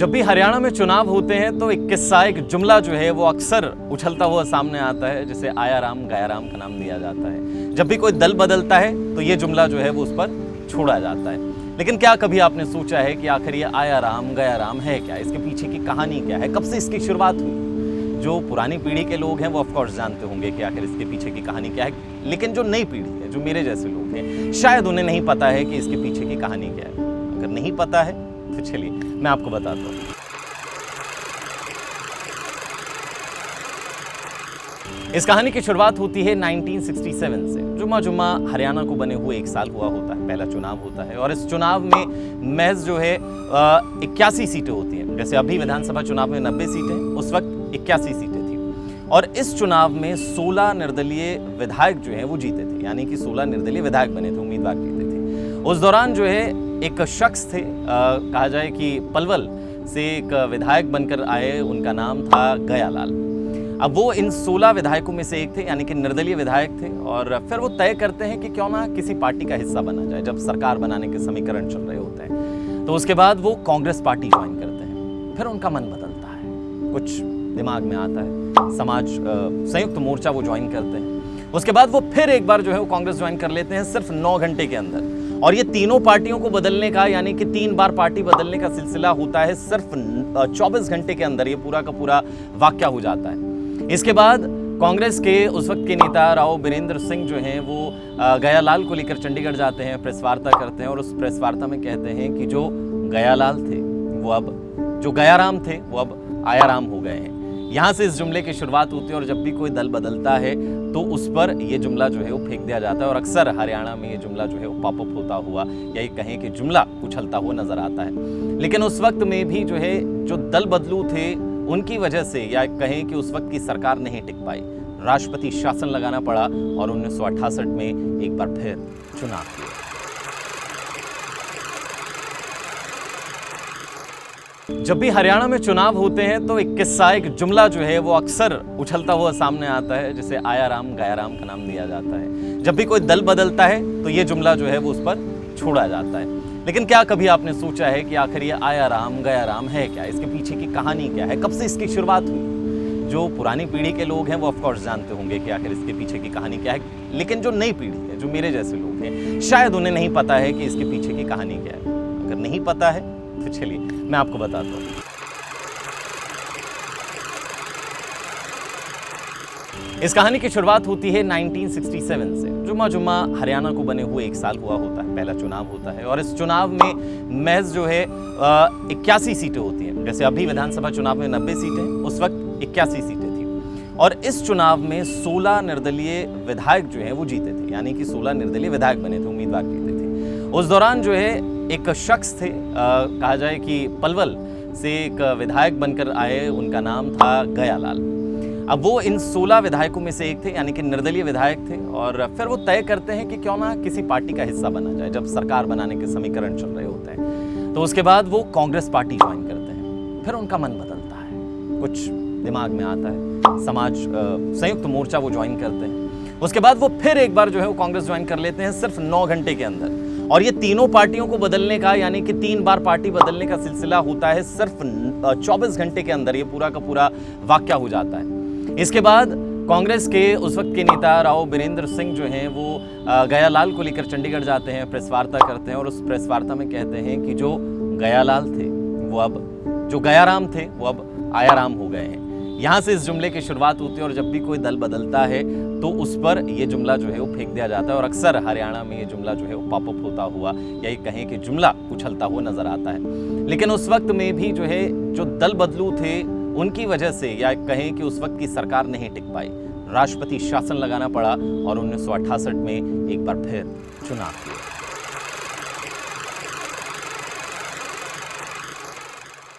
जब भी हरियाणा में चुनाव होते हैं तो एक किस्सा, एक जुमला जो है वो अक्सर उछलता हुआ सामने आता है, जिसे आया राम गया राम का नाम दिया जाता है। जब भी कोई दल बदलता है तो ये जुमला जो है वो उस पर छोड़ा जाता है। लेकिन क्या कभी आपने सोचा है कि आखिर ये आया राम गया राम है क्या? इसके पीछे की कहानी क्या है? कब से इसकी शुरुआत हुई? जो पुरानी पीढ़ी के लोग हैं वो ऑफकोर्स जानते होंगे कि आखिर इसके पीछे की कहानी क्या है, लेकिन जो नई पीढ़ी है, जो मेरे जैसे लोग हैं, शायद उन्हें नहीं पता है कि इसके पीछे की कहानी क्या है। अगर नहीं पता है तो चलिए मैं आपको बताता हूँ। इस कहानी की शुरुआत होती है 1967 से। जुम्मा हरियाणा को बने हुए 1 साल हुआ होता है, पहला चुनाव होता है और इस चुनाव में महज जो है 81 सीटें होती हैं। जैसे अभी विधानसभा चुनाव में 90 सीटें, उस वक्त 81 सीटें थी और इस चुनाव में 16 निर्दलीय विधायक जो हैं वो जीते थे, यानी कि 16 निर्दलीय विधायक बने थे, उम्मीदवार जीते थे। उस दौरान जो है एक शख्स थे, कहा जाए कि पलवल से एक विधायक बनकर आए, उनका नाम था गयालाल। अब वो इन 16 विधायकों में से एक थे, यानी कि निर्दलीय विधायक थे और फिर वो तय करते हैं कि क्यों ना किसी पार्टी का हिस्सा बना जाए। जब सरकार बनाने के समीकरण चल रहे होते हैं तो उसके बाद वो कांग्रेस पार्टी ज्वाइन करते हैं। फिर उनका मन बदलता है, कुछ दिमाग में आता है, समाज संयुक्त मोर्चा वो ज्वाइन करते हैं। उसके बाद वो फिर एक बार जो है वो कांग्रेस ज्वाइन कर लेते हैं, सिर्फ 9 घंटे के अंदर। और ये तीनों पार्टियों को बदलने का, यानी कि 3 बार पार्टी बदलने का सिलसिला होता है सिर्फ 24 घंटे के अंदर। ये पूरा का पूरा वाकया हो जाता है। इसके बाद कांग्रेस के उस वक्त के नेता राव बीरेंद्र सिंह जो हैं वो गयालाल को लेकर चंडीगढ़ जाते हैं, प्रेस वार्ता करते हैं और उस प्रेस वार्ता में कहते हैं कि जो गयालाल थे वो अब, जो गयाराम थे वो अब आयाराम हो गए हैं। यहाँ से इस जुमले की शुरुआत होती है और जब भी कोई दल बदलता है तो उस पर ये जुमला जो है वो फेंक दिया जाता है और अक्सर हरियाणा में ये जुमला जो है वो पॉपअप होता हुआ, यही कहें कि जुमला उछलता हुआ नजर आता है। लेकिन उस वक्त में भी जो है जो दल बदलू थे उनकी वजह से, या कहें कि उस वक्त की सरकार नहीं टिक पाई, राष्ट्रपति शासन लगाना पड़ा और 1968 में एक बार फिर चुनाव हुए। जब भी हरियाणा में चुनाव होते हैं तो एक किस्सा, एक जुमला जो है वो अक्सर उछलता हुआ सामने आता है, जिसे आया राम गया राम का नाम दिया जाता है। जब भी कोई दल बदलता है तो ये जुमला जो है वो उस पर छोड़ा जाता है। लेकिन क्या कभी आपने सोचा है कि आखिर ये आया राम गया राम है क्या? इसके पीछे की कहानी क्या है? कब से इसकी शुरुआत हुई? जो पुरानी पीढ़ी के लोग हैं वो ऑफकोर्स जानते होंगे कि आखिर इसके पीछे की कहानी क्या है, लेकिन जो नई पीढ़ी है, जो मेरे जैसे लोग हैं, शायद उन्हें नहीं पता है कि इसके पीछे की कहानी क्या है। अगर नहीं पता है तो चलिए मैं आपको बताता हूँ। इस कहानी की शुरुआत होती है 1967 से। जुम्मा हरियाणा को बने हुए 1 साल हुआ होता है, पहला चुनाव होता है और इस चुनाव में महज जो है 81 सीटें होती हैं। जैसे अभी विधानसभा चुनाव में 90 सीटें, उस वक्त 81 सीटें थी और इस चुनाव में 16 निर्दलीय विधायक जो हैं वो जीते थे, यानी कि 16 निर्दलीय विधायक बने थे, उम्मीदवार जीते थे। उस दौरान जो है एक शख्स थे, कहा जाए कि पलवल से एक विधायक बनकर आए, उनका नाम था गयालाल। अब वो इन 16 विधायकों में से एक थे, यानी कि निर्दलीय विधायक थे और फिर वो तय करते हैं कि क्यों ना किसी पार्टी का हिस्सा बना जाए। जब सरकार बनाने के समीकरण चल रहे होते हैं तो उसके बाद वो कांग्रेस पार्टी ज्वाइन करते हैं। फिर उनका मन बदलता है, कुछ दिमाग में आता है, समाज संयुक्त मोर्चा वो ज्वाइन करते हैं। उसके बाद वो फिर एक बार जो है वो कांग्रेस ज्वाइन कर लेते हैं, सिर्फ 9 घंटे के अंदर। और ये तीनों पार्टियों को बदलने का, यानी कि 3 बार पार्टी बदलने का सिलसिला होता है सिर्फ 24 घंटे के अंदर। ये पूरा का पूरा वाकया हो जाता है। इसके बाद कांग्रेस के उस वक्त के नेता राव बीरेंद्र सिंह जो हैं वो गयालाल को लेकर चंडीगढ़ जाते हैं, प्रेस वार्ता करते हैं और उस प्रेस वार्ता में कहते हैं कि जो गयालाल थे वो अब, जो गयाराम थे वो अब आयाराम हो गए हैं। यहाँ से इस जुमले की शुरुआत होती है और जब भी कोई दल बदलता है तो उस पर ये जुमला जो है वो फेंक दिया जाता है और अक्सर हरियाणा में ये जुमला जो है वो पॉपअप होता हुआ, यही कहें कि जुमला उछलता हुआ नजर आता है। लेकिन उस वक्त में भी जो है जो दल बदलू थे उनकी वजह से, या कहें कि उस वक्त की सरकार नहीं टिक पाई, राष्ट्रपति शासन लगाना पड़ा और 1968 में एक बार फिर चुनाव हुए।